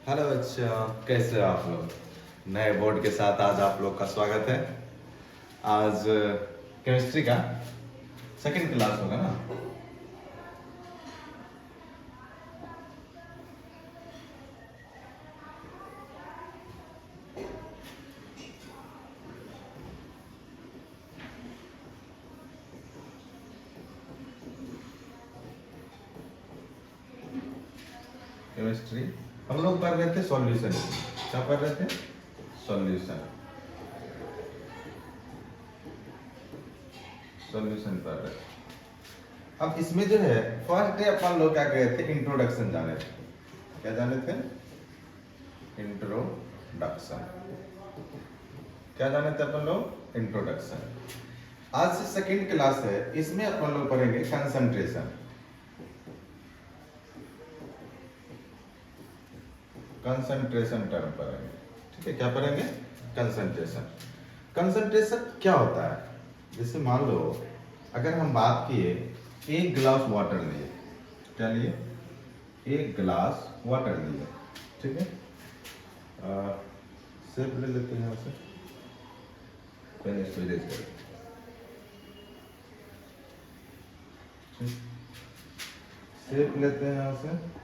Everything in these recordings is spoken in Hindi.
हेलो बच्चा, कैसे हो आप लोग। नए बोर्ड के साथ आज आप लोग का स्वागत है। आज केमिस्ट्री का सेकंड क्लास होगा ना। केमिस्ट्री हम लोग पढ़ रहे थे सॉल्यूशन। क्या पढ़ रहे थे? सॉल्यूशन। सॉल्यूशन पढ़ रहे थे। अब इसमें जो है फर्स्ट डे अपन लोग क्या गए थे, इंट्रोडक्शन जाने थे। क्या जाने थे? इंट्रोडक्शन। क्या जाने थे अपन लोग? इंट्रोडक्शन। आज से सेकंड क्लास है, इसमें अपन लोग पढ़ेंगे कंसंट्रेशन। कंसंट्रेशन टर्म पढ़ेंगे। ठीक है, क्या पढ़ेंगे? कंसंट्रेशन। कंसंट्रेशन क्या होता है? जैसे मान लो अगर हम बात किए, एक गिलास वाटर लिए। क्या लिए? एक गिलास वाटर लिए। ठीक है, शेप ले लेते हैं यहाँ से, पहले इसको इरेज करें। शेप लेते हैं यहाँ से,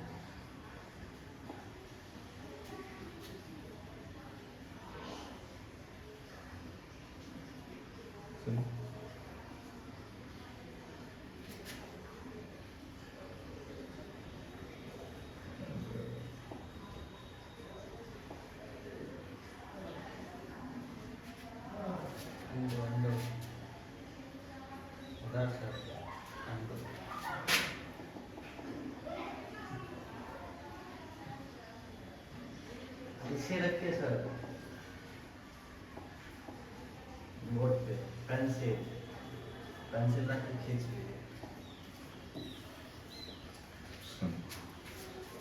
इसे रखिए सर बोर्ड पे, पेंसिल रख के खींच लीजिए।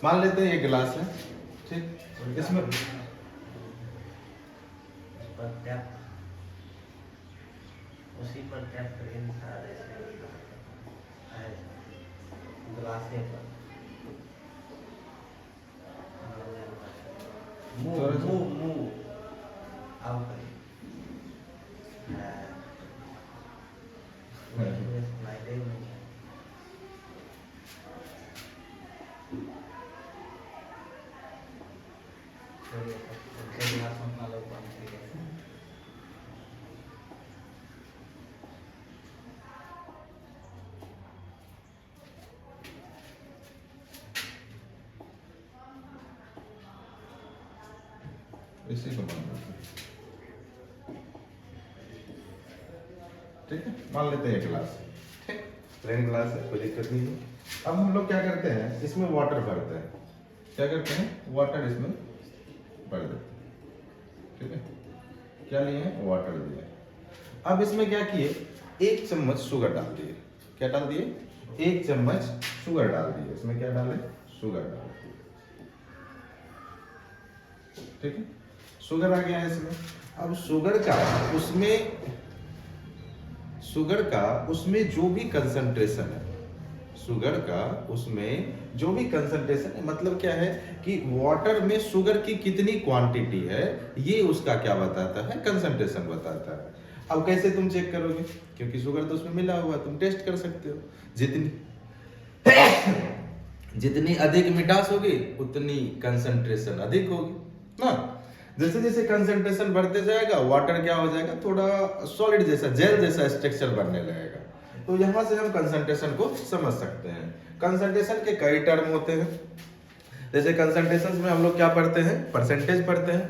मान लेते हैं ये गिलास है। ठीक, इसमें उस पर टैप, उसी पर टैप करिए सारे से ग्लासे पर मूव मूव मूव आओ करिए। स्लाइडिंग में ग्लास अपना लोग बंद करिए। इसी को मान लेते हैं। ठीक है, मान लेते हैं एक गिलास। ठीक, प्लेन गिलास है, कोई दिक्कत नहीं है। अब हम लोग क्या करते हैं, इसमें वाटर भरते हैं। क्या करते हैं? वाटर इसमें भर देते हैं। ठीक है, क्या लिए? वाटर लिए। अब इसमें क्या किए, एक चम्मच शुगर डाल दिए। क्या डाल दिए? एक चम्मच शुगर डाल दिए। इसमें क्या डाले? शुगर डाल दिए। ठीक है, शुगर आ गया है इसमें। अब शुगर का उसमें जो भी कंसंट्रेशन है, शुगर का उसमें जो भी कंसंट्रेशन है, मतलब क्या है कि वाटर में शुगर की कितनी क्वांटिटी है, ये उसका क्या बताता है? कंसंट्रेशन बताता है। अब कैसे तुम चेक करोगे? क्योंकि शुगर तो उसमें मिला हुआ है, तुम टेस्ट कर सकते हो। जितनी अधिक मिठास होगी उतनी कंसंट्रेशन अधिक होगी ना। जैसे जैसे कंसंट्रेशन बढ़ते जाएगा, वाटर क्या हो जाएगा? थोड़ा सॉलिड जैसा, जेल जैसा स्ट्रक्चर बनने लगेगा। तो यहां से हम कंसंट्रेशन को समझ सकते हैं। कंसंट्रेशन के कई टर्म होते हैं। जैसे कंसंट्रेशन में हम लोग क्या पढ़ते हैं? परसेंटेज पढ़ते हैं,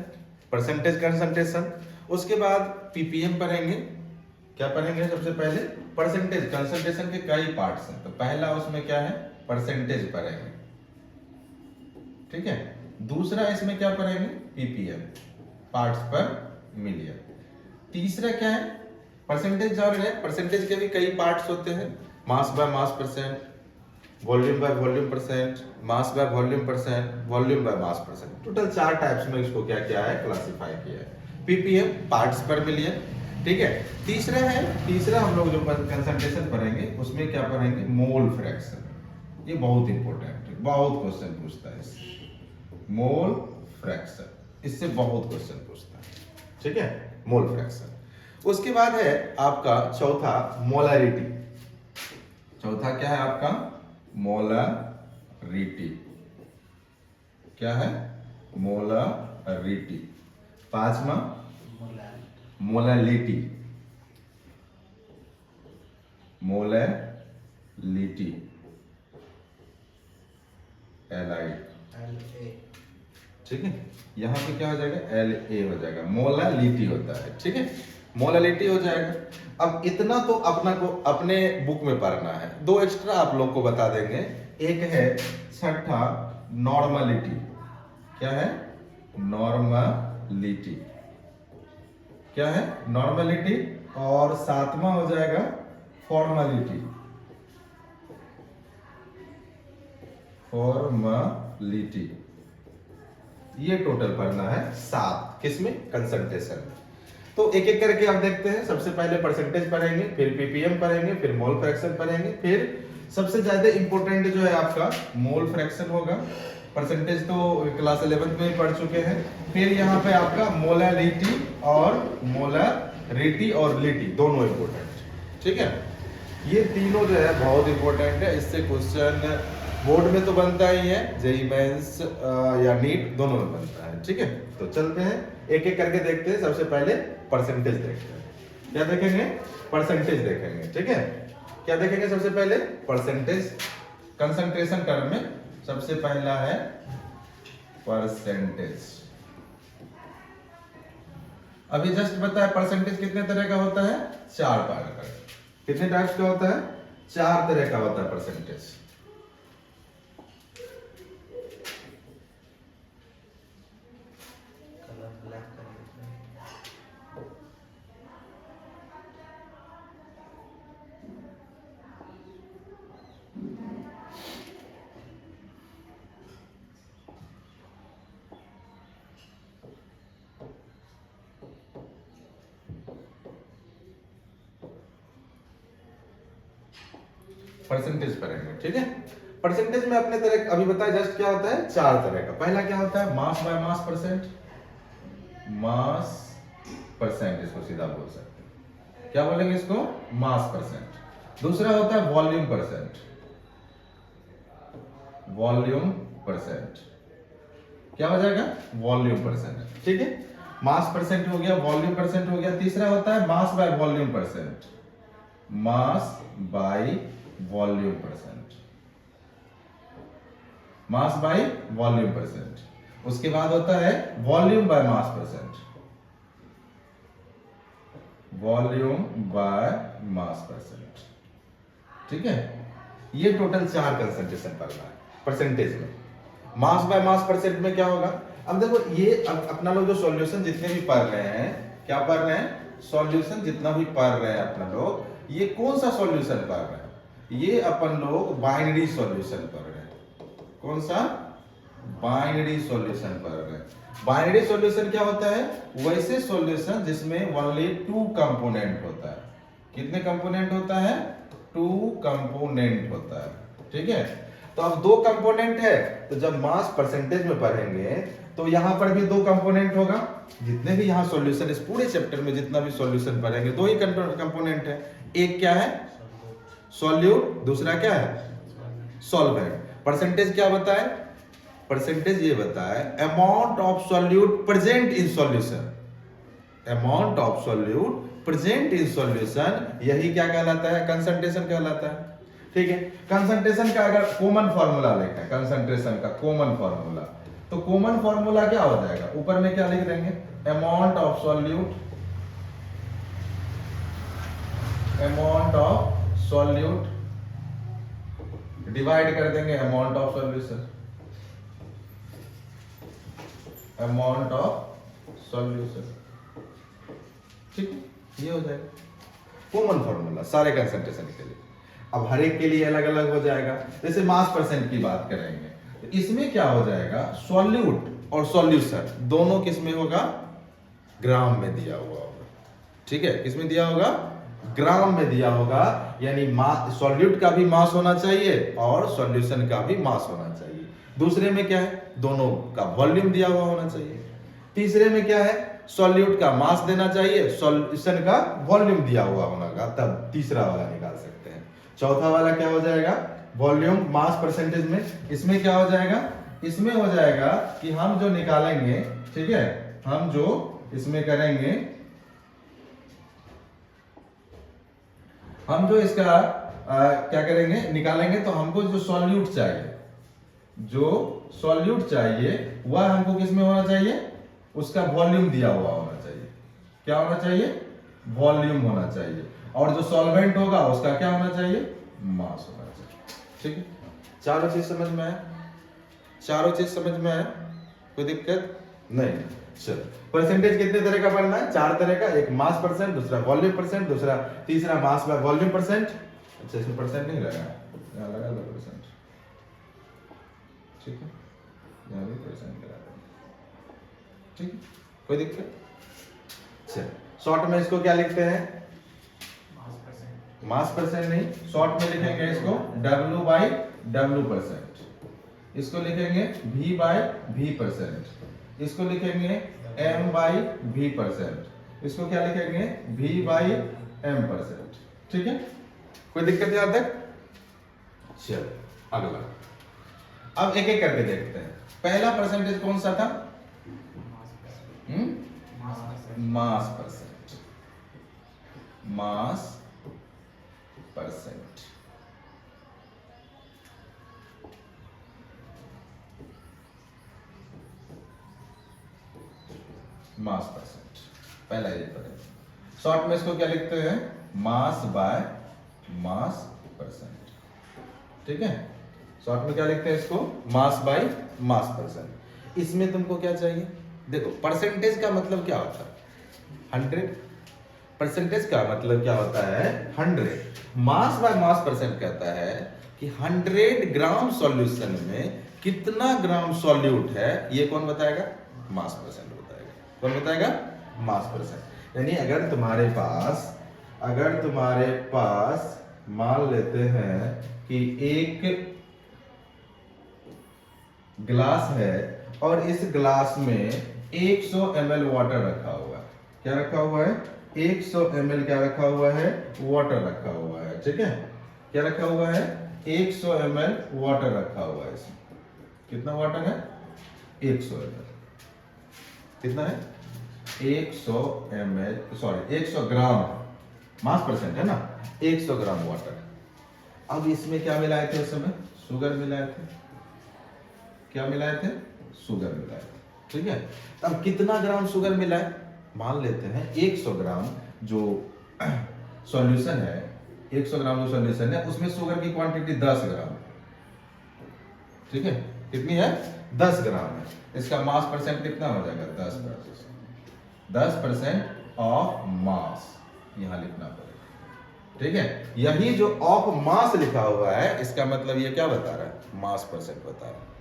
परसेंटेज कंसंट्रेशन। उसके बाद पीपीएम पढ़ेंगे। क्या पढ़ेंगे? सबसे पहले परसेंटेज। कंसंट्रेशन के कई पार्ट्स हैं, तो पहला उसमें क्या है? परसेंटेज पढ़ेंगे। ठीक है, दूसरा इसमें क्या पढ़ेंगे? पीपीएम, पार्ट्स पर मिलियन। तीसरा क्या है? परसेंटेज जान रहे हैं, परसेंटेज के भी कई पार्ट्स होते हैं। Mass by mass percent, volume by volume percent, mass by volume percent, volume by mass percent. Total 4 types में इसको क्या किया है? क्लासिफाई किया है। पीपीएम, पार्ट्स पर मिलियन। ठीक है, तीसरा हम लोग जो कंसंट्रेशन पढ़ेंगे उसमें क्या पढ़ेंगे? Mole fraction. ये बहुत इंपॉर्टेंट है, बहुत क्वेश्चन पूछता है इससे। मोल फ्रैक्शन, इससे बहुत क्वेश्चन पूछता है, ठीक है, मोल फ्रैक्शन। उसके बाद है आपका चौथा मोलरिटी। चौथा क्या है आपका? मोलरिटी। क्या है? मोलरिटी। पांचवा मोललिटी। मोललिटी, LI, ठीक है। यहाँ पे क्या हो जाएगा? LA हो जाएगा, मोललिटी होता है, ठीक है, मोललिटी हो जाएगा। अब इतना तो अपना को अपने बुक में पढ़ना है, दो एक्स्ट्रा आप लोग को बता देंगे। एक है छठा नॉर्मलिटी। क्या है? नॉर्मलिटी। क्या है? नॉर्मलिटी। और सातवां हो जाएगा फॉर्मलिटी। फॉर्मलिटी, ये टोटल पढ़ना है 7, किसमें? कंसंट्रेशन में। तो एक एक करके आप देखते हैं। सबसे पहले परसेंटेज पढ़ेंगे, फिर पीपीएम पढ़ेंगे, फिर मोल फ्रैक्शन पढ़ेंगे, फिर सबसे ज्यादा इंपॉर्टेंट जो है आपका मोल फ्रैक्शन होगा। परसेंटेज तो क्लास 11th में ही पढ़ चुके हैं। फिर यहाँ पे आपका मोलरिटी और मोलरिटी और लिटी दोनों इंपॉर्टेंट, ठीक है। ये तीनों जो है बहुत इंपॉर्टेंट है, इससे क्वेश्चन बोर्ड में तो बनता ही है, जेईई मेंस या नीट दोनों में बनता है, ठीक है। तो चलते हैं एक एक करके देखते हैं। सबसे पहले परसेंटेज देखते हैं। क्या देखेंगे? परसेंटेज देखेंगे, ठीक है। क्या देखेंगे? सबसे पहले परसेंटेज। कंसंट्रेशन टर्म में सबसे पहला है परसेंटेज। अभी जस्ट बताया परसेंटेज कितने तरह का होता है? 4 पार्ट का। कितने टाइप्स का होता है? 4 तरह का होता है परसेंटेज। परसेंटेज पढ़ेंगे, ठीक है। परसेंटेज में अपने तरह अभी बताया जस्ट क्या होता है? 4 तरह का। पहला क्या होता है? Mass by mass percent. Mass percent, इसको सीधा बोल सकते हैं। क्या बोलेंगे इसको? मास परसेंट। दूसरा होता है वॉल्यूम परसेंट। वॉल्यूम परसेंट, क्या हो जाएगा? वॉल्यूम परसेंट, ठीक है। मास परसेंट हो गया, वॉल्यूम परसेंट हो गया। तीसरा होता है mass by volume percent. Mass by volume percent. Mass by volume percent. उसके बाद होता है volume by mass percent. Volume by mass percent, ठीक है। ये टोटल 4 कंसंट्रेशन पढ़ना है परसेंटेज में। मास बाय मास परसेंट में क्या होगा? अब देखो, ये अपना लोग जो सॉल्यूशन जितने भी पढ़ रहे हैं, क्या पढ़ रहे हैं? सॉल्यूशन जितना भी पढ़ रहे हैं अपना लोग, ये कौन सा सॉल्यूशन पढ़ रहे हैं? ये अपन लोग बाइनरी सॉल्यूशन पढ़ रहे हैं। कौन सा? बाइनरी सॉल्यूशन पढ़ रहे हैं। बाइनरी सॉल्यूशन क्या होता है? वैसे सॉल्यूशन जिसमें ओनली 2 कंपोनेंट होता है। कितने कंपोनेंट होता है? 2 कंपोनेंट होता है, ठीक है। तो अब 2 कंपोनेंट है, तो जब मास परसेंटेज में पढ़ेंगे तो यहां पर भी 2 कंपोनेंट होगा। जितने भी यहां सॉल्यूशन, इस पूरे चैप्टर में जितना भी सॉल्यूशन पढ़ेंगे 2 ही कंपोनेंट है। एक क्या है? सॉल्यूट। दूसरा क्या है? सॉल्वेंट। परसेंटेज क्या बताए? परसेंटेज ये बताए amount of solute present in solution. Amount of solute present in solution, यही क्या कहलाता है? कंसंट्रेशन कहलाता है, ठीक है। कंसंट्रेशन का अगर कॉमन फार्मूला लिखें, कंसंट्रेशन का कॉमन फार्मूला, तो कॉमन फार्मूला क्या हो जाएगा? ऊपर में क्या लिख देंगे? Amount of solute, amount of solute divide कर देंगे amount of solution. Amount of solution, ठीक है। ये हो जाएगा कॉमन फार्मूला सारे कंसंट्रेशन के लिए। अब हर एक के लिए अलग अलग हो जाएगा। जैसे मास परसेंट की बात करेंगे तो इसमें क्या हो जाएगा? सॉल्यूट और सॉल्यूशन दोनों किस में होगा? ग्राम में दिया हुआ होगा, ठीक है। किसमें दिया होगा? ग्राम में दिया होगा। यानी सॉल्यूट का भी मास होना चाहिए और सॉल्यूशन का भी मास होना चाहिए। दूसरे में क्या है, दोनों का वॉल्यूम दिया हुआ होना चाहिए। तीसरे में क्या है, सॉल्यूट का मास देना चाहिए, सॉल्यूशन का वॉल्यूम दिया हुआ होगा, तब तीसरा वाला निकाल सकते हैं। चौथा वाला क्या हो जाएगा, वॉल्यूम मास परसेंटेज में। इसमें क्या हो जाएगा, इसमें हो जाएगा कि हम जो निकालेंगे, ठीक है, हम जो इसमें करेंगे, हम जो इसका क्या करेंगे, निकालेंगे, तो हमको जो सॉल्यूट चाहिए, जो सॉल्यूट चाहिए वह हमको किस में होना चाहिए, उसका वॉल्यूम दिया हुआ होना चाहिए। क्या होना चाहिए, वॉल्यूम होना चाहिए। और जो सॉल्वेंट होगा उसका क्या होना चाहिए, मास होना चाहिए। ठीक है, चारों चीज समझ में आया, चारों चीज समझ में आया, कोई दिक्कत नहीं। चलो, परसेंटेज कितने तरह का पढ़ना है, 4 तरह का, एक मास परसेंट, दूसरा वॉल्यूम परसेंट, दूसरा तीसरा मास बाय वॉल्यूम परसेंट। अच्छा, इसमें परसेंट नहीं लगा, यहाँ लगा दो परसेंट, ठीक है, यहाँ भी परसेंट लगा दो, ठीक है, कोई दिक्कत। चलो, शॉर्ट में इसको क्या लिखते हैं, मास परसेंट नहीं, शॉर्ट में लिखेंगे इसको W बाई W परसेंट, इसको लिखेंगे V बाई V परसेंट, इसको लिखेंगे M बाई V परसेंट, इसको क्या लिखेंगे V बाई M परसेंट। ठीक है, कोई दिक्कत यहां तक। चलो अगला, अब एक एक करके देखते हैं। पहला परसेंटेज कौन सा था, मास परसेंट, मास परसेंट। मास परसेंट पहला ये पढ़े। शॉर्ट में इसको क्या लिखते हैं, मास बाय मास परसेंट। ठीक है, शॉर्ट में क्या लिखते हैं इसको, मास बाय मास परसेंट। इसमें तुमको क्या चाहिए, देखो परसेंटेज का मतलब क्या होता है, 100। परसेंटेज का मतलब क्या होता है, 100। मास बाय मास परसेंट कहता है कि 100 ग्राम सॉल्यूशन में कितना ग्राम सॉल्यूट है, ये कौन बताएगा, मास परसेंट बताएगा। कौन बताएगा, मास परसेंट। यानी अगर तुम्हारे पास मान लेते हैं कि एक ग्लास है और इस ग्लास में 100 ml वाटर रखा हुआ है। क्या रखा हुआ है, 100 ml क्या रखा हुआ है, वाटर रखा हुआ है। ठीक है, क्या रखा हुआ है, 100 ml वाटर रखा हुआ है। इसमें कितना वाटर है, 100 ml। कितना है, 100 ml, सॉरी 100 ग्राम, मास परसेंट है ना, 100 ग्राम वाटर। अब इसमें क्या मिलाए थे, उस समय शुगर मिलाए थे। क्या मिलाए थे, शुगर मिलाए थे। ठीक है, अब कितना ग्राम शुगर मिलाए, मान लेते हैं 100 ग्राम जो सॉल्यूशन है, 100 ग्राम जो सॉल्यूशन है उसमें शुगर की क्वांटिटी 10 ग्राम। ठीक है, कितनी है, 10 ग्राम है। इसका मास परसेंट कितना हो जाएगा, 10%। 10% ऑफ मास यहां लिखना पड़ेगा। ठीक है, यही जो ऑफ मास लिखा हुआ है इसका मतलब ये क्या बता रहा है, मास परसेंट बता रहा है।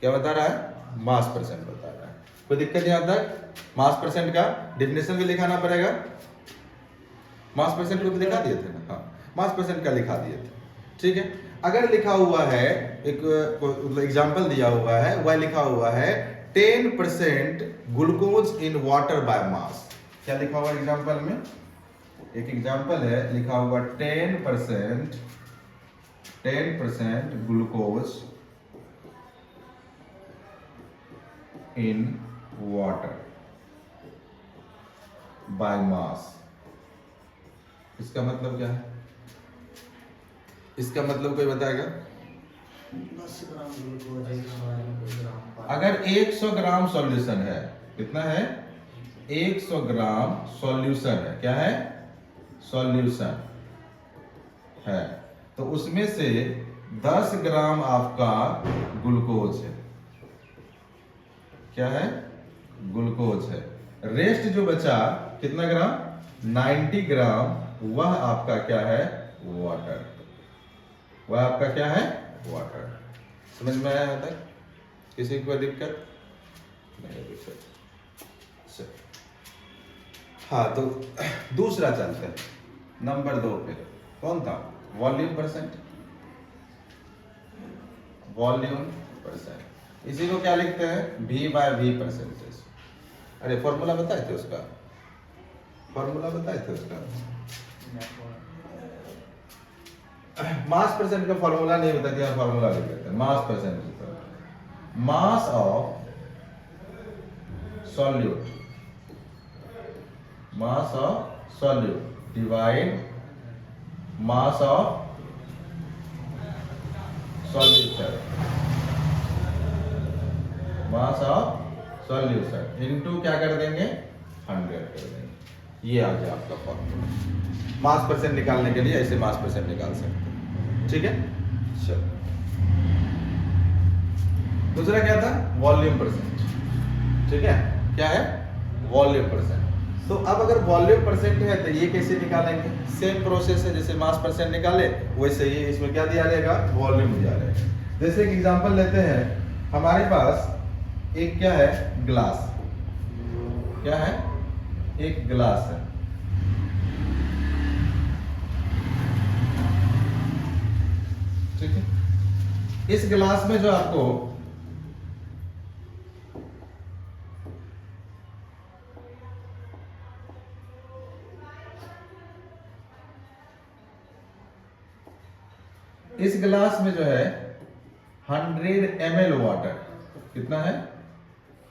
क्या बता रहा है, मास परसेंट बता रहा है। कोई दिक्कत यहां तक। मास परसेंट का डेफिनेशन भी लिखाना पड़ेगा। मास परसेंट को भी लिखा दिए थे ना, हाँ, मास परसेंट का लिखा दिए थे। ठीक है, अगर लिखा हुआ है, एक एग्जांपल दिया हुआ है, वह लिखा हुआ है 10% glucose in water by mass. क्या लिखा हुआ एग्जांपल में, एक एग्जांपल है, लिखा हुआ 10% glucose in water by mass. इसका मतलब क्या है, इसका मतलब कोई बताएगा। 10 ग्राम ग्लूकोज 100 ग्राम। अगर 100 ग्राम सॉल्यूशन है, कितना है, 100 ग्राम सॉल्यूशन है, क्या है, सॉल्यूशन है, तो उसमें से 10 ग्राम आपका ग्लूकोज है। क्या है, ग्लूकोज है। रेस्ट जो बचा कितना ग्राम, 90 ग्राम, वह आपका क्या है, वाटर। वह आपका क्या है, वाटर। समझ में आया तक, किसी को दिक्कत नहीं, दिक्कत। हाँ, तो दूसरा चलते हैं, नंबर 2 पे कौन था, वॉल्यूम परसेंट। वॉल्यूम परसेंट इसी को क्या लिखते हैं, V/V परसेंटेज। अरे फॉर्मूला बताए थे उसका, फॉर्मूला बताए थे उसका। मास परसेंट का फॉर्मूला नहीं बता दिया, फॉर्मूला लिख देते हैं। मास परसेंटेज का mass of solute, mass of solute divide mass of solution, mass of solution into क्या कर देंगे, 100 कर देंगे। ये आ गया आपका फॉर्मूला। मास परसेंट निकालने के लिए ऐसे मास परसेंट निकाल सकते हैं, ठीक है। चलो दूसरा क्या था, वॉल्यूम परसेंट, ठीक है। क्या है, वॉल्यूम परसेंट। तो अब अगर वॉल्यूम परसेंट है तो ये कैसे निकालेंगे, सेम प्रोसेस है जैसे मास परसेंट निकाले वैसे ही इसमें क्या दिया रहेगा, वॉल्यूम दिया रहेगा। जैसे एक एग्जांपल लेते हैं, हमारे पास एक क्या है, ग्लास, क्या है, एक ग्लास है। ठीक है, इस ग्लास में जो आपको इस ग्लास में जो है 100 ml वाटर, कितना है,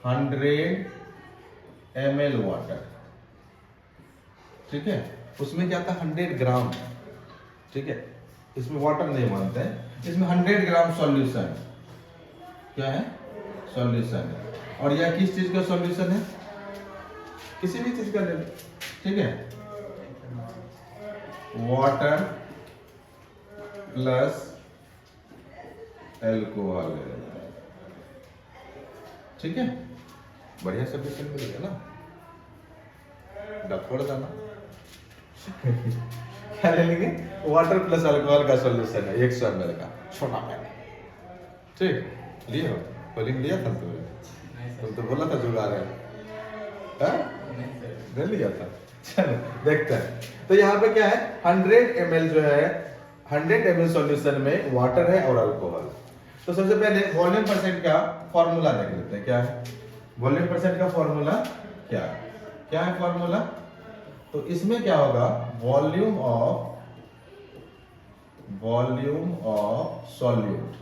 100 ml वाटर, ठीक है। उसमें क्या था, 100 ग्राम, ठीक है। इसमें वाटर नहीं मानते हैं, इसमें 100 ग्राम सॉल्यूशन, क्या है, सॉल्यूशन है। और यह किस चीज का सॉल्यूशन है, किसी भी चीज का ले लो, ठीक है। वाटर प्लस एल्कोहल, ठीक है। बढ़िया सॉल्यूशन मिलेगा ना, डफोड़ देना। क्या ले लेंगे, वाटर प्लस अल्कोहल का सॉल्यूशन है 100 ml का, छोटा पैक, ठीक। लिए हो, कॉलिंग लिया था तुम तो बोला था जुगा रहे, ले लिया था। चलो देखते हैं। तो यहाँ पे क्या है, 100 ml जो है, 100 ml सॉल्यूशन में वाटर है और अल्कोहल। तो सबसे पहले वॉल्यूम परसेंट का फॉर्मूला देख लेते हैं, क्या है वॉल्यूम परसेंट का फॉर्मूला, क्या है, क्या है फॉर्मूला। तो इसमें क्या होगा, वॉल्यूम ऑफ सॉल्यूट,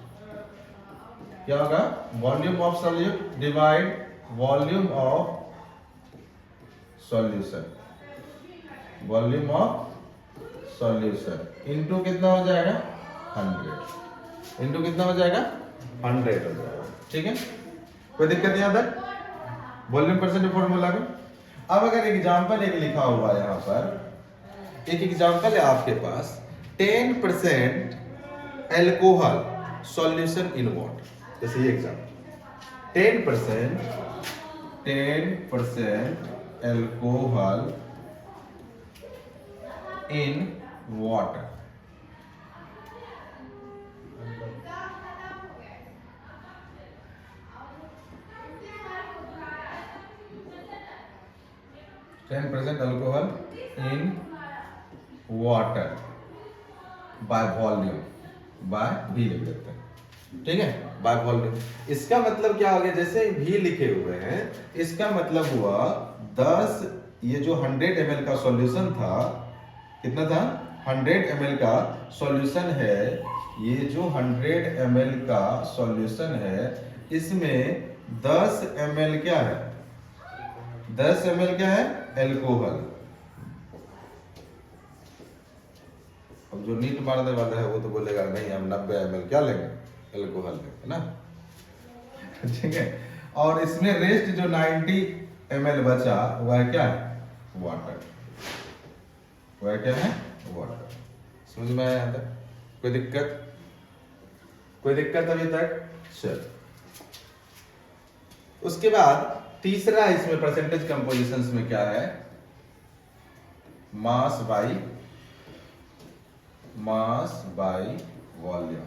क्या होगा, volume of solute divide volume of solution, volume of solution into कितना हो जाएगा, 100, इनटू कितना हो जाएगा, 100 हो जाएगा, ठीक है। कोई दिक्कत नहीं आता वॉल्यूम परसेंट फॉर्मूला में। अब अगर एग्जांपल एक लिखा हुआ है यहाँ पर, एक एग्जांपल है आपके पास, 10% एल्कोहल सॉल्यूशन इन वाटर, जैसे ये example 10% alcohol in water, alcohol in water by volume, by V लिख देते हैं, ठीक है, बाय वॉल्यूम। इसका मतलब क्या हो गया, जैसे V लिखे हुए हैं, इसका मतलब हुआ 10, ये जो 100 ml का सॉल्यूशन था, कितना था, 100 ml का सॉल्यूशन है, ये जो 100 ml का सॉल्यूशन है, इसमें 10 ml क्या है, 10 ml क्या है, एल्कोहल। अब जो नीट मारने वाला है वो तो बोलेगा नहीं हम 90 ml क्या लेंगे, एल्कोहल लेंगे ना, ठीक है। और इसमें रेस्ट जो 90 ml बचा वह क्या है, वाटर, वह क्या है, वाटर। समझ में आया था, कोई दिक्कत, कोई दिक्कत अभी तक, चल। उसके बाद तीसरा इसमें परसेंटेज कंपोजिशंस में क्या है, मास बाय वॉल्यूम,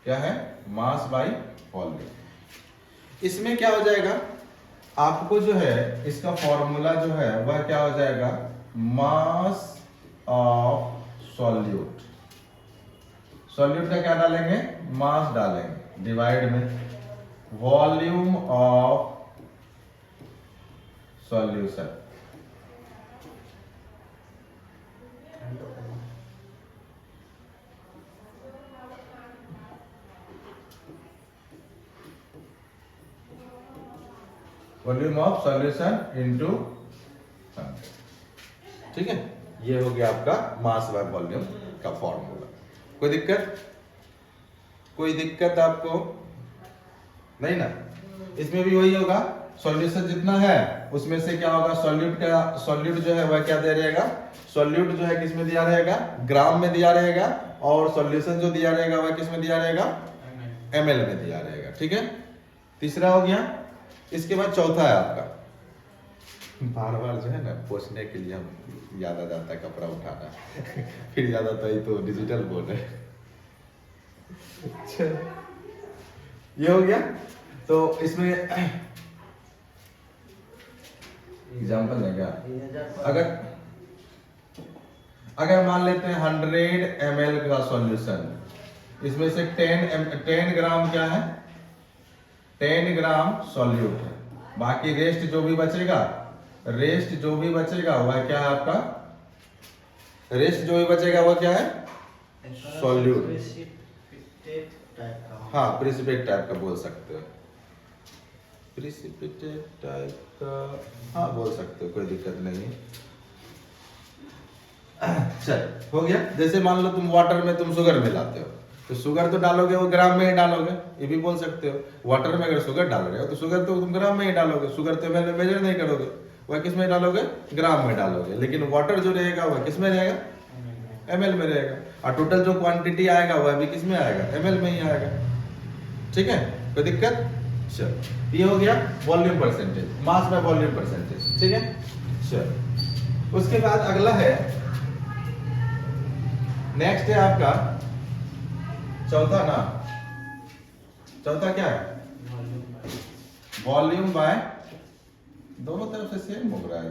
क्या है, मास बाय वॉल्यूम। इसमें क्या हो जाएगा, आपको जो है इसका फॉर्मूला जो है वह क्या हो जाएगा, मास ऑफ सॉल्यूट, सॉल्यूट का क्या डालेंगे, मास डालेंगे, डिवाइड में volume of solution. Volume of solution into 100। ठीक है, ये हो गया आपका मास बाय वॉल्यूम का फॉर्मूला। कोई दिक्कत? कोई दिक्कत आपको नहीं ना? इसमें भी वही होगा, सॉल्यूशन जितना है उसमें से क्या होगा, सॉल्यूट जो है वह क्या दे रहेगा, सॉल्यूट जो है किस में दिया रहेगा, ग्राम में दिया रहेगा, और सॉल्यूशन जो दिया रहेगा वह किस में दिया रहेगा, ml में दिया रहेगा। ठीक है, तीसरा हो गया। इसके बाद चौथा है आपका, बार बार जो है ना पूछने के लिए हम याद आ जाता है कपड़ा उठाना फिर याद आता है तो डिजिटल बोर्ड है। अच्छा, ये हो गया। तो इसमें एग्जांपल है क्या, अगर मान लेते हैं 100 ml का सॉल्यूशन, इसमें से 10 ग्राम क्या है, 10 ग्राम सॉल्यूट है, बाकी रेस्ट जो भी बचेगा वह क्या है आपका, रेस्ट जो भी बचेगा वह क्या है, सॉल्यूट। हाँ, प्रिसिपिटेट टाइप का बोल सकते हो, प्रिसिपिटेट टाइप का, हाँ बोल सकते हो, कोई दिक्कत नहीं है। चल, हो गया। जैसे मान लो तुम वाटर में तुम शुगर मिलाते हो, तो शुगर तो डालोगे वो ग्राम में ही डालोगे, ये भी बोल सकते हो। वाटर में अगर शुगर डाल रहे हो तो शुगर तो तुम ग्राम में ही डालोगे, शुगर तो मेजर नहीं करोगे, वह किस में डालोगे, ग्राम में डालोगे। लेकिन वाटर जो रहेगा वह किस में रहेगा, ml में रहेगा, और टोटल जो क्वांटिटी आएगा वह भी किस में आएगा, ml में ही आएगा। ठीक है, कोई दिक्कत? चलो, ये हो गया volume percentage, mass by volume percentage. ठीक है, चलो उसके बाद अगला है, नेक्स्ट है आपका चौथा ना, चौथा क्या है, वॉल्यूम बाय, दोनों तरफ से सेम हो रहा है,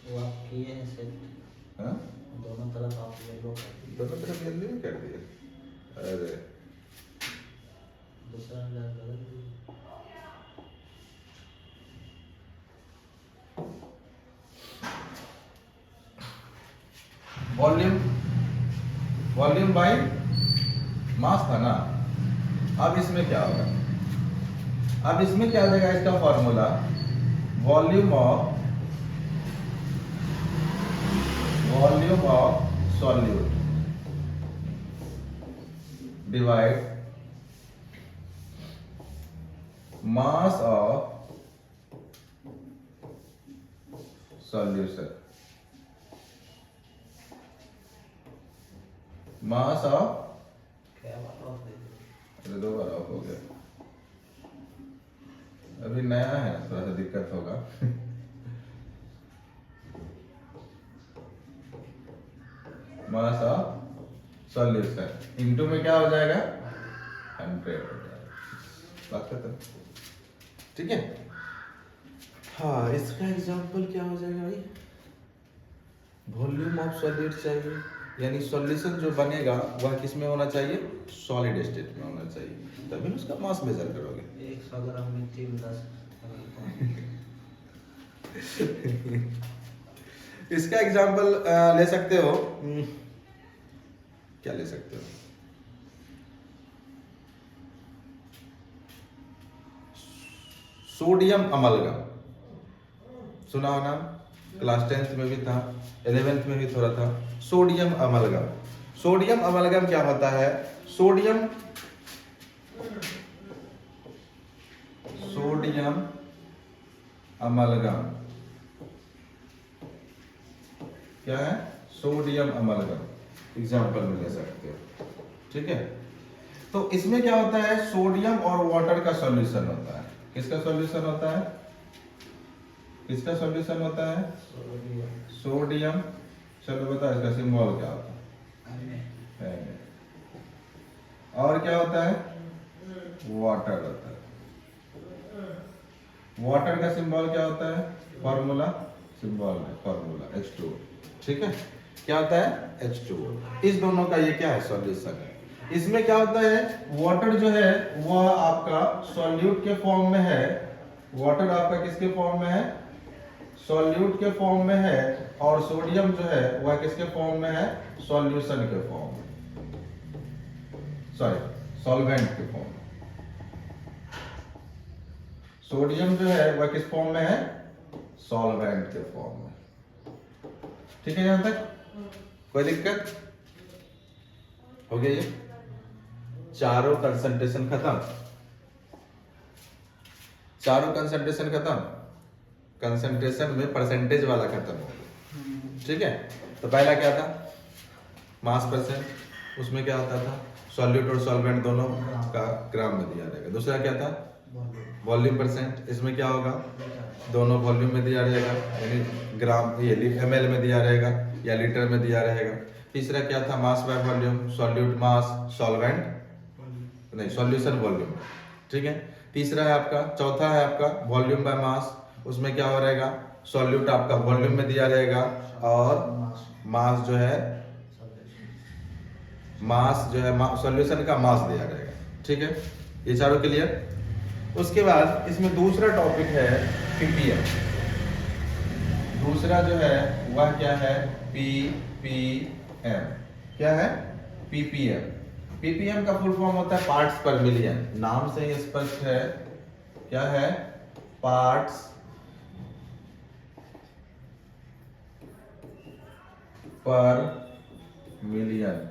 वो आप किए हैं सेट, हाँ? दोनों तरफ आप येलो कर दिए, दोनों तरफ येलो कर दिए, अरे दूसरा गलत दिए। वॉल्यूम बाय मास था ना। अब इसमें क्या होगा, अब इसमें क्या हो जाएगा, इसका formula volume of solute divide mass of solution, mass of, क्या बात ऑफ दे दो, अरे 2 बार ऑफ हो गया, अभी नया है थोड़ा सा दिक्कत होगा मास ऑफ सॉल्यूशन इनटू में क्या हो जाएगा, 100 हो जाएगा, बात खत्म। ठीक है, हाँ, इसका एग्जांपल क्या हो जाएगा भाई, वॉल्यूम ऑफ सॉल्यूट चाहिए, यानी सॉल्यूशन जो बनेगा वह किस में होना चाहिए, सॉलिड स्टेट में होना चाहिए, तभी उसका मास मेजर करोगे। 100 ग्राम में 3-10 इसका एग्जांपल ले सकते हो, क्या ले सकते हो, सोडियम अमलगम, सुना हो नाम, क्लास 10th में भी था, 11th में भी थोड़ा था, सोडियम अमलगम। सोडियम अमलगम क्या होता है, सोडियम अमलगम क्या है, सोडियम अमलगम एग्जाम्पल में ले सकते हो। ठीक है, तो इसमें क्या होता है, सोडियम और वाटर का सॉल्यूशन होता है। किसका सॉल्यूशन होता है, किसका सॉल्यूशन होता है, सोडियम। चलो बताओ इसका सिंबल क्या होता है, और क्या होता है, वाटर होता है। वाटर का सिंबल क्या होता है, फॉर्मूला, सिंबल है फॉर्मूला H2O। ठीक है, क्या होता है, H2O। इस दोनों का ये क्या है, सॉल्यूशन है। इसमें क्या होता है, वाटर जो है वह आपका सॉल्यूट के फॉर्म में है, वाटर आपका किसके फॉर्म में है, सॉल्यूट के फॉर्म में है, और सोडियम जो है वह किसके फॉर्म में है, सॉल्यूशन के फॉर्म में, सॉरी सॉल्वेंट के फॉर्म में। सोडियम जो है वह किस फॉर्म में है, सॉल्वेंट के फॉर्म में। ठीक है, यहां तक कोई दिक्कत हो गया? ये चारों कंसंट्रेशन खत्म, चारों कंसंट्रेशन खत्म, कंसंट्रेशन में परसेंटेज वाला खत्म हो गया। ठीक है, तो पहला क्या था, मास परसेंट, उसमें क्या होता था, सॉल्यूट और सॉल्वेंट दोनों का ग्राम में दिया रहेगा। दूसरा क्या था, वॉल्यूम परसेंट, इसमें क्या होगा, दोनों वॉल्यूम में दिया रहेगा, यानी ग्राम ये ml में दिया रहेगा या लीटर में दिया रहेगा। तीसरा क्या था, mass by volume, solute mass, solvent नहीं, सॉल्यूशन वॉल्यूम। ठीक है, तीसरा है आपका, चौथा है आपका वॉल्यूम बाय मास, उसमें क्या हो रहेगा, सॉल्यूट आपका वॉल्यूम में दिया रहेगा और मास जो है, मास जो है सॉल्यूशन का मास दिया रहेगा। ठीक है, ये चारों क्लियर। उसके बाद इसमें दूसरा टॉपिक है पीपीएम। दूसरा जो है वह क्या है, पीपीएम। क्या है, पीपीएम। पीपीएम का फुल फॉर्म होता है पार्ट्स पर मिलियन, नाम से ही स्पष्ट है, क्या है, पार्ट्स पर मिलियन।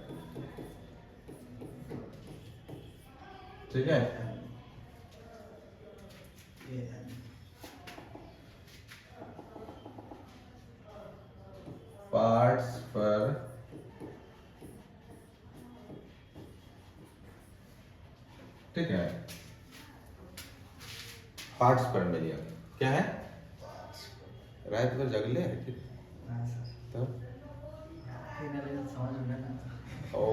ठीक है, पार्ट्स पर ठीक है, पार्ट्स पर मिलियन क्या है, रात भर जगले है कि तब ओ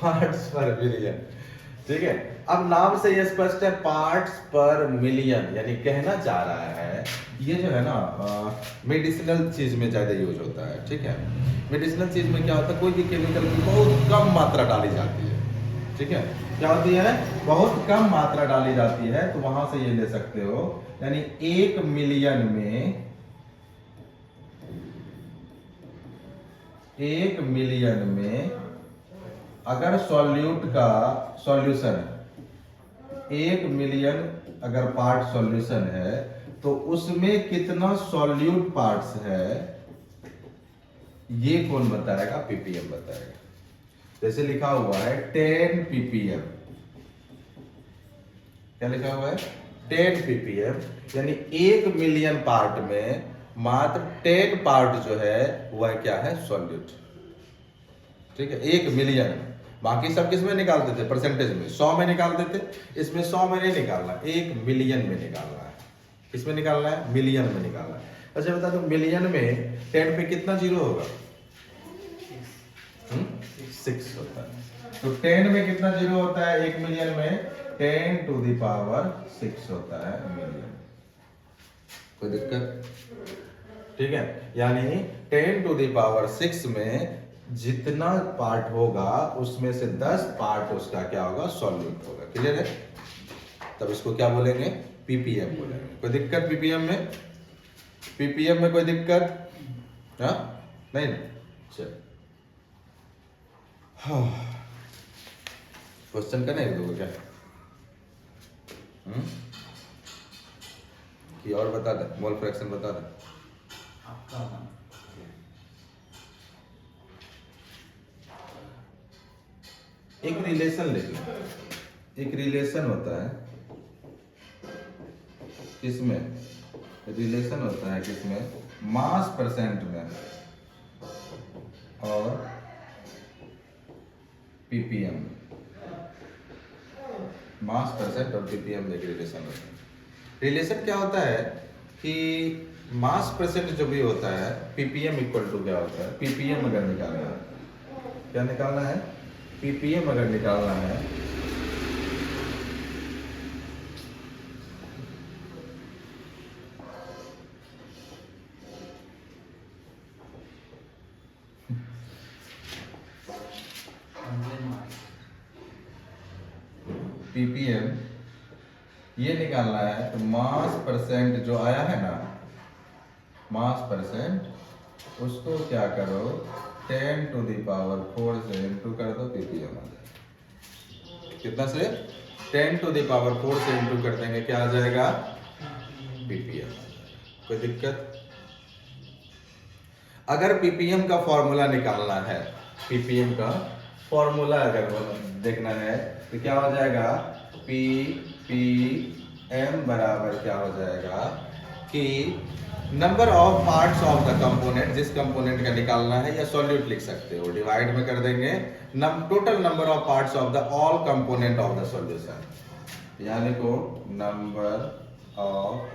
पार्ट्स पर मिलियन। ठीक है, अब नाम से ये स्पष्ट है पार्ट्स पर मिलियन, यानी कहना चाह रहा है ये जो है ना मेडिसिनल चीज में ज्यादा यूज होता है। ठीक है, मेडिसिनल चीज में क्या होता है, कोई भी केमिकल की बहुत कम मात्रा डाली जाती है। ठीक है, क्या होती है, बहुत कम मात्रा डाली जाती है, तो वहां से ये ले सकते हो, यानी 1 मिलियन में, 1 मिलियन में अगर सॉल्यूट का सॉल्यूशन है, 1 मिलियन अगर पार्ट सॉल्यूशन है, तो उसमें कितना सॉल्यूट पार्ट्स है ये कौन बताएगा, पीपीएम बताएगा। जैसे लिखा हुआ है 10 पीपीएम, क्या लिखा हुआ है, 10 पीपीएम, यानी 1 मिलियन पार्ट में मात्र 10 पार्ट जो है वह क्या है, सॉल्यूट। ठीक है, 1 मिलियन, बाकी सब किस में निकालते थे, परसेंटेज में, 100 में निकालते थे, इसमें 100 में नहीं निकालना, 1 मिलियन में निकालना है। किसमें निकालना है, मिलियन में निकालना है। अच्छा बता दो, मिलियन में 10 पे कितना जीरो होगा, 6 होता है। तो 10 में कितना जीरो होता है, 1 मिलियन में 10 टू द पावर 6 होता है मिलियन। कोई दिक्कत? ठीक है, यानी 10 टू द पावर 6 में जितना पार्ट होगा उसमें से 10 पार्ट उसका क्या होगा, सॉल्यूट होगा। क्लियर है? तब इसको क्या बोलेंगे, पीपीएम बोलेंगे। कोई दिक्कत पीपीएम में? पीपीएम में कोई दिक्कत? हाँ नहीं ना, चल क्वेश्चन करना एक दो क्या, कि और बता दे, मोल फ्रैक्शन बता दे। आपका एक रिलेशन ले लो, एक रिलेशन होता है किसमें, रिलेशन होता है किसमें, मास परसेंट में और पीपीएम में। मास परसेंट और पीपीएम में एक रिलेशन होता है। रिलेशन क्या होता है कि मास परसेंट जो भी होता है, पीपीएम इक्वल टू क्या होता है, पीपीएम अगर निकालना है, क्या निकालना है, पीपीएम अगर निकालना है, ppm ये निकालना है तो मास परसेंट जो आया है ना, मास परसेंट, उसको क्या करो 10 टू द पावर 4 से इंटू कर दो, ppm आ जाएगा। कितना से 10 टू द पावर 4 से इंटू कर देंगे, क्या आ जाएगा ppm। कोई दिक्कत? अगर ppm का फॉर्मूला निकालना है, ppm का फॉर्मूला अगर देखना है तो क्या हो जाएगा, ppm बराबर क्या हो जाएगा कि number of parts of the component, जिस कंपोनेंट का निकालना है, या सॉल्यूट लिख सकते हो, डिवाइड में कर देंगे total number of parts of the all component of the solution. यहाँ लिखो number of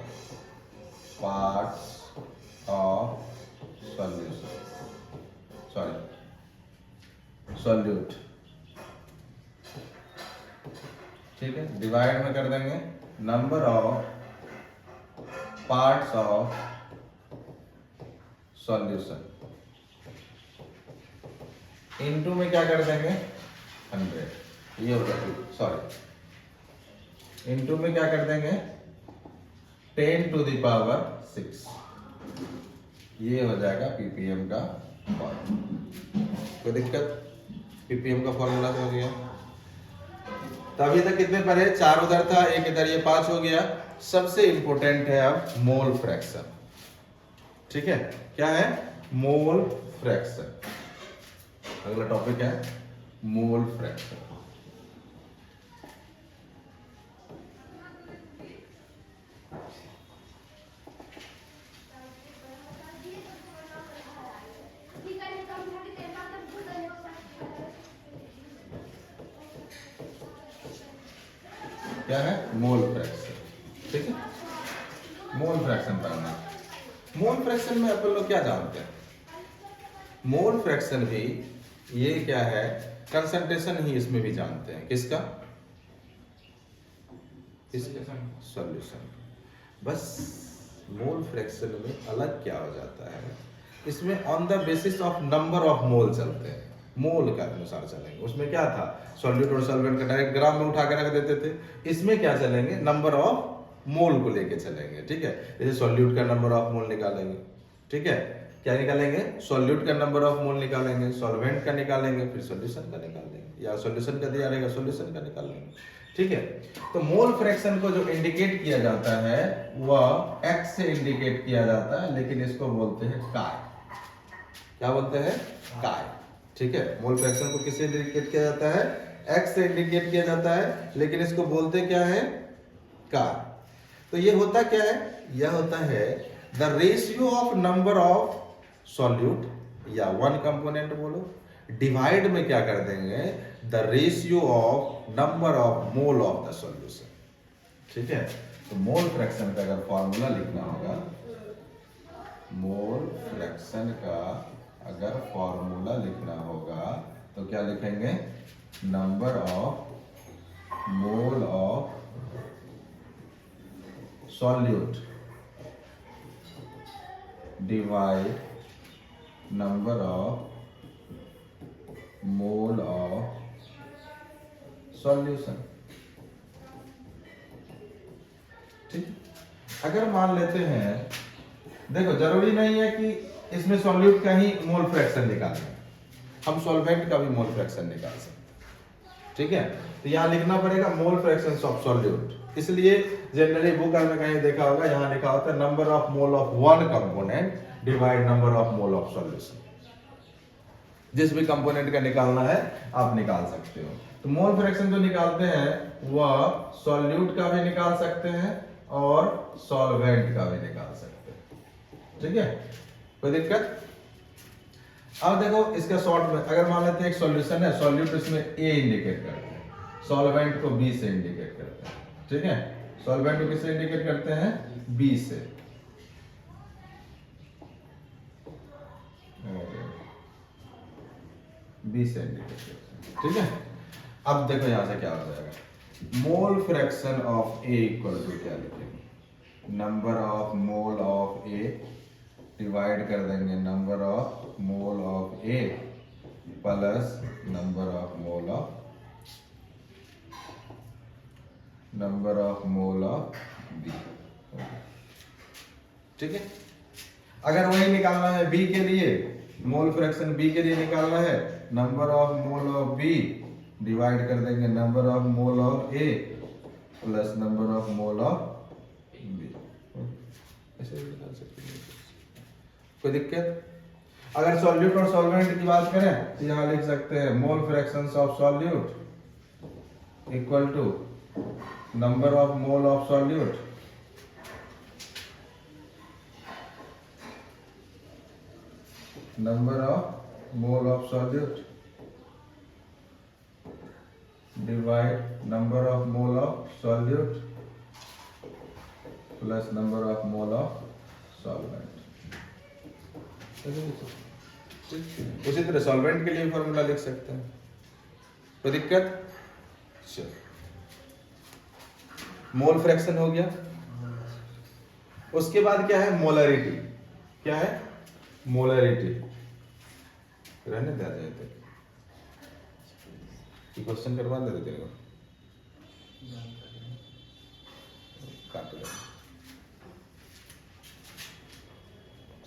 parts of solution, sorry solute, ठीक है, डिवाइड में कर देंगे number of parts of solution, into में क्या कर देंगे 100, ये होगा, सॉरी इनटू में क्या कर देंगे 10 टू द पावर 6, ये हो जाएगा ppm का फॉर्मूला। कोई दिक्कत? ppm का फॉर्मूला तो हो गया। तो अभी तक कितने पर है, 4 उधर था, 1 इधर, ये 5 हो गया। सबसे इंपॉर्टेंट है अब मोल फ्रैक्शन, ठीक है, क्या है मोल फ्रैक्शन। अगला टॉपिक है मोल फ्रैक्शन। क्या है मोल फ्रैक्शन, ठीक है, मोल फ्रैक्शन पढ़ना। मोल फ्रैक्शन में अपन लोग क्या जानते हैं, मोल फ्रैक्शन भी ये क्या है, कंसंट्रेशन ही इसमें भी जानते हैं, किसका, सॉल्यूशन। बस मोल फ्रैक्शन में अलग क्या हो जाता है, इसमें on the basis of number of मोल चलते हैं, मोल के अनुसार चलेंगे। उसमें क्या था, सॉल्यूट और सॉल्वेंट का डायरेक्ट ग्राम में उठा के रख देते थे, इसमें क्या चलेंगे, नंबर ऑफ मोल को लेके चलेंगे, ठीक है। जैसे सॉल्यूट का नंबर ऑफ मोल निकालेंगे, ठीक है, क्या निकालेंगे, सॉल्यूट का नंबर ऑफ मोल निकालेंगे, सॉल्वेंट का निकालेंगे, फिर सॉल्यूशन का निकालेंगे, या सॉल्यूशन का दिया रहेगा सॉल्यूशन का निकालेंगे, ठीक है। तो मोल फ्रैक्शन को जो इंडिकेट किया जाता है वह x से इंडिकेट किया जाता है, लेकिन इसको बोलते हैं काय। क्या बोलते हैं, काय, ठीक है। मोल फ्रैक्शन को किससे इंडिकेट किया जाता है, x से इंडिकेट किया जाता है, लेकिन इसको बोलते क्या है, काय। तो ये होता क्या है, यह होता है the ratio of number of solute, या वन कंपोनेंट बोलो, डिवाइड में क्या कर देंगे the ratio of number of mole of the solution, ठीक है। तो मोल फ्रैक्शन का अगर फॉर्मूला लिखना होगा, मोल फ्रैक्शन का अगर फॉर्मूला लिखना होगा तो क्या लिखेंगे, number of mole of solute divide number of mole of solution, ठीक। अगर मान लेते हैं, देखो जरूरी नहीं है कि इसमें सॉल्यूट का ही मोल फ्रैक्शन निकालें, हम सॉल्वेंट का भी मोल फ्रैक्शन निकाल सकते हैं, ठीक है। तो यहाँ लिखना पड़ेगा मोल फ्रैक्शन ऑफ सॉल्यूट, इसलिए जनरली बुक में कहीं देखा होगा, यहाँ लिखा होता है number of mole of one component divide number of mole of solution. जिस भी कंपोनेंट का निकालना है आप निकाल सकते हो। तो मोल फ्रैक्शन जो निकालते हैं वह सॉल्यूट का भी निकाल सकते हैं और सॉल्वेंट का भी निकाल सकते हैं, ठीक है, कोई दिक्कत। अब देखो इसका शॉर्ट में अगर मान लेते हैं एक सॉल्यूशन है, सॉल्यूट इसमें ए इंडिकेट करते हैं, सॉल्वेंट को बी से इंडिकेट करते हैं, ठीक है। सॉल्वेंट को किससे इंडिकेट करते हैं, बी से, बी से इंडिकेट करते हैं, ठीक है। अब देखो यहां से क्या हो जाएगा, mole fraction of A equal to क्या लिखेंगे, number of mole of A डिवाइड कर देंगे number of mole of A plus number of mole of number of mole of B. ठीक है, अगर वही निकालना है बी के लिए, मोल फ्रैक्शन बी के लिए निकालना है, number of mole of B divide कर देंगे number of mole of A plus number of mole of B. ऐसे भी निकाल सकते हैं, कोई दिक्कत? अगर सॉल्यूट और सॉल्वेंट की बात करें तो यहां लिख सकते हैं mole fractions of solute equal to number of mole of solute number of mole of solute divide number of mole of solute plus number of mole of solvent। उसी तरह सॉल्वेंट के लिए फॉर्मूला लिख सकते हैं, कोई दिक्कत? चलो, मोल फ्रैक्शन हो गया। उसके बाद क्या है? मोलरिटी। क्या है? मोलरिटी। रहने दे जाए तो क्वेश्चन करवा दे तेरे को।